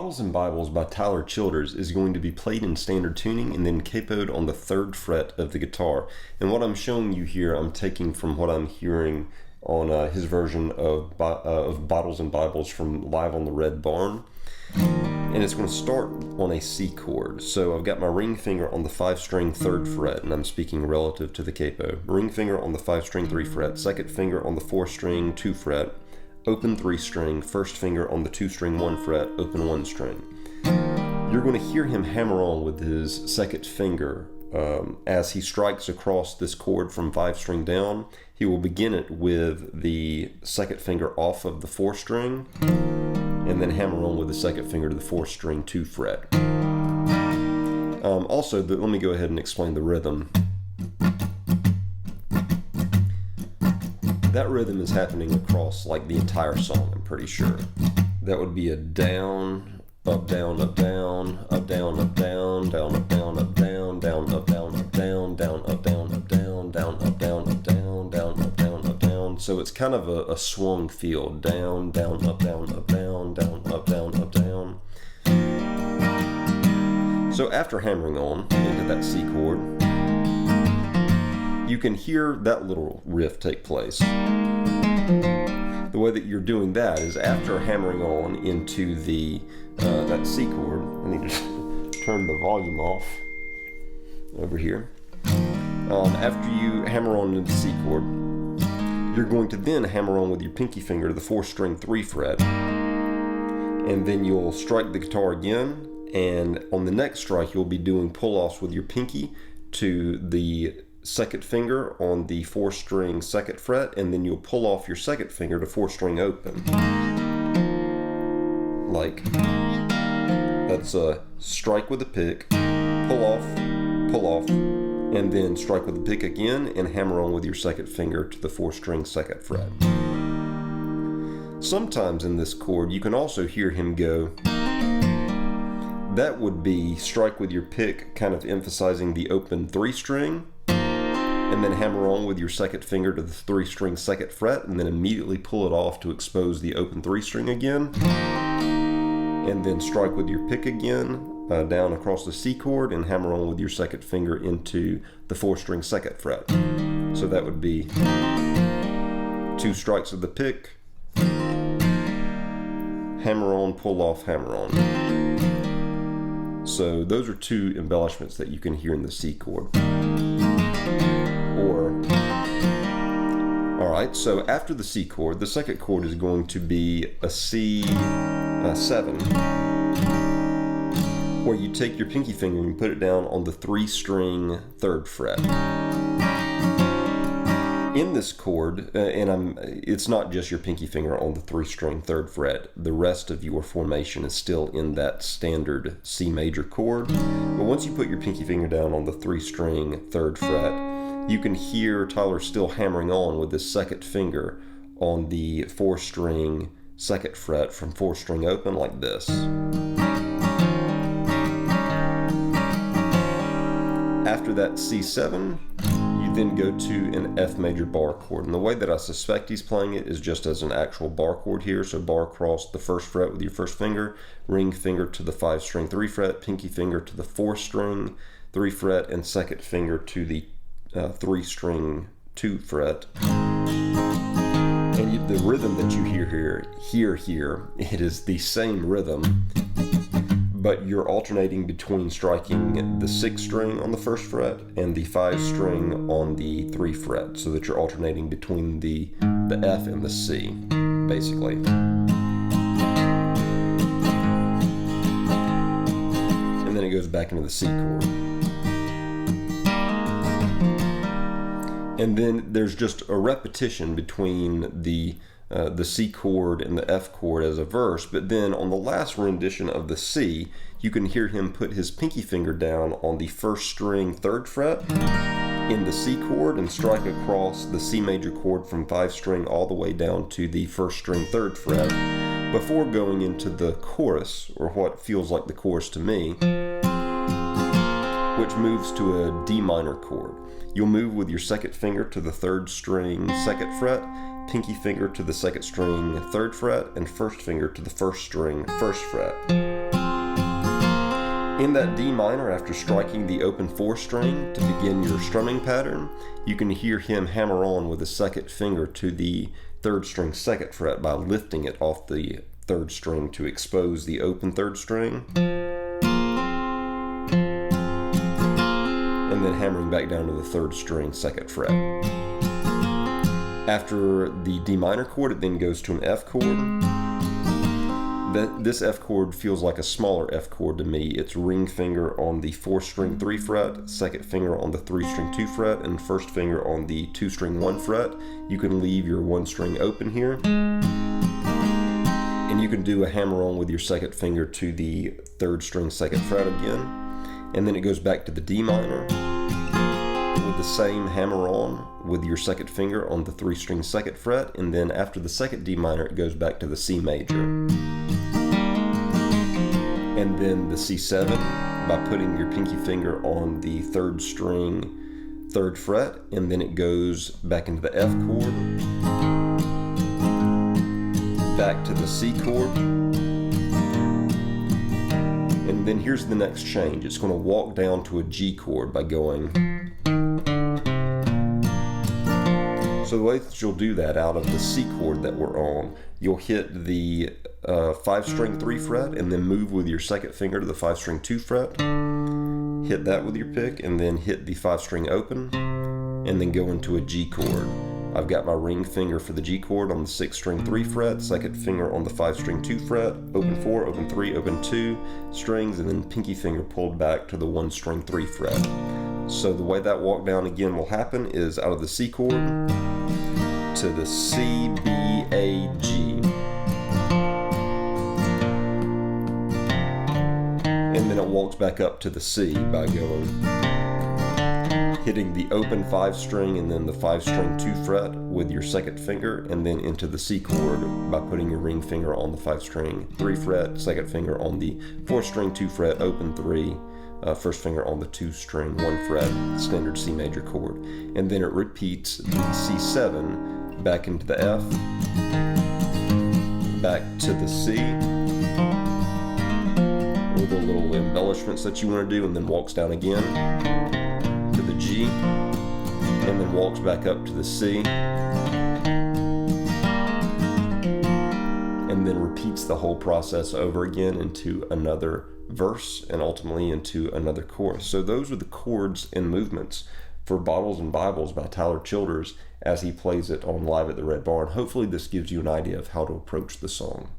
Bottles and Bibles by Tyler Childers is going to be played in standard tuning and then capoed on the 3rd fret of the guitar. And what I'm showing you here, I'm taking from what I'm hearing on his version of Bottles and Bibles from Live on the Red Barn. And it's going to start on a C chord. So I've got my ring finger on the 5-string 3rd fret, and I'm speaking relative to the capo. Ring finger on the 5-string 3 fret, 2nd finger on the 4-string 2 fret, open 3 string, 1st finger on the 2-string 1 fret, open 1 string. You're going to hear him hammer on with his 2nd finger as he strikes across this chord from 5-string down. He will begin it with the 2nd finger off of the 4th string, and then hammer on with the 2nd finger to the 4th string 2 fret. Let me go ahead and explain the rhythm. That rhythm is happening across like the entire song, I'm pretty sure. That would be a down, up, down, up, down, up, down, up, down, down, up, down, up, down, down, up, down, up, down, down, up, down, up, down, down, up, down, up, down, down, up, down, up, down. So it's kind of a swung feel. Down, down, up, down, up, down, down, up, down, up, down. So after hammering on into that C chord, you can hear that little riff take place. The way that you're doing that is after hammering on into the that C chord. I need to turn the volume off over here. After you hammer on into the C chord, you're going to then hammer on with your pinky finger to the 4th-string 3 fret, and then you'll strike the guitar again, and on the next strike you'll be doing pull-offs with your pinky to the 2nd finger on the 4th-string 2nd fret, and then you'll pull off your 2nd finger to 4th-string open. Like, that's a strike with the pick, pull off, and then strike with the pick again and hammer on with your 2nd finger to the 4th-string 2nd fret. Sometimes in this chord you can also hear him go, that would be strike with your pick, kind of emphasizing the open 3 string, and then hammer on with your 2nd finger to the 3-string 2nd fret, and then immediately pull it off to expose the open 3 string again, and then strike with your pick again down across the C chord and hammer on with your 2nd finger into the 4th-string 2nd fret. So that would be 2 strikes of the pick, hammer on, pull off, hammer on. So those are 2 embellishments that you can hear in the C chord. Alright, so after the C chord, the 2nd chord is going to be a C7, where you take your pinky finger and put it down on the 3-string 3rd fret. In this chord, it's not just your pinky finger on the 3-string 3rd fret. The rest of your formation is still in that standard C major chord. But once you put your pinky finger down on the 3-string 3rd fret, you can hear Tyler still hammering on with his 2nd finger on the 4-string 2nd fret from 4th-string open like this. After that C7, you then go to an F major bar chord. And the way that I suspect he's playing it is just as an actual bar chord here. So bar across the 1st fret with your 1st finger, ring finger to the 5-string 3 fret, pinky finger to the 4th-string 3 fret, and 2nd finger to the 3-string 2 fret. And the rhythm that you hear here, it is the same rhythm, but you're alternating between striking the 6th string on the 1st fret and the 5th string on the 3 fret, so that you're alternating between the F and the C, basically. And then it goes back into the C chord. And then there's just a repetition between the C chord and the F chord as a verse, but then on the last rendition of the C, you can hear him put his pinky finger down on the 1st-string 3rd fret in the C chord and strike across the C major chord from 5-string all the way down to the 1st-string 3rd fret before going into the chorus, or what feels like the chorus to me. which moves to a D minor chord. You'll move with your second finger to the third string, second fret, pinky finger to the second string, third fret, and first finger to the first string, first fret. In that D minor, after striking the open 4 string to begin your strumming pattern, you can hear him hammer on with the second finger to the third string, second fret by lifting it off the third string to expose the open third string, and then hammering back down to the third string, second fret. After the D minor chord, it then goes to an F chord. This F chord feels like a smaller F chord to me. It's ring finger on the 4th string 3 fret, second finger on the 3 string 2 fret, and first finger on the 2 string 1 fret. You can leave your 1 string open here. And you can do a hammer on with your second finger to the 3rd string 2nd fret again. And then it goes back to the D minor with the same hammer on with your second finger on the 3 string 2nd fret. And then after the second D minor, it goes back to the C major. And then the C7 by putting your pinky finger on the 3rd string 3rd fret, and then it goes back into the F chord, back to the C chord, and then here's the next change. It's going to walk down to a G chord by going. So the way that you'll do that out of the C chord that we're on, you'll hit the 5 string 3 fret and then move with your second finger to the 5 string 2 fret, hit that with your pick, and then hit the 5 string open, and then go into a G chord. I've got my ring finger for the G chord on the 6 string 3 fret, second finger on the 5 string 2 fret, open 4, open 3, open 2 strings, and then pinky finger pulled back to the 1 string 3 fret. So the way that walk down again will happen is out of the C chord to the C, B, A, G. And then it walks back up to the C by going, hitting the open 5 string and then the 5 string 2 fret with your second finger, and then into the C chord by putting your ring finger on the 5 string 3 fret, second finger on the 4 string 2 fret, open 3, first finger on the 2 string 1 fret, standard C major chord. And then it repeats the C7 back into the F, back to the C, with the little embellishments that you want to do, and then walks down again to the G, and then walks back up to the C, and then repeats the whole process over again into another verse and ultimately into another chorus. So those are the chords and movements for Bottles and Bibles by Tyler Childers as he plays it on Live at the Red Barn. Hopefully this gives you an idea of how to approach the song.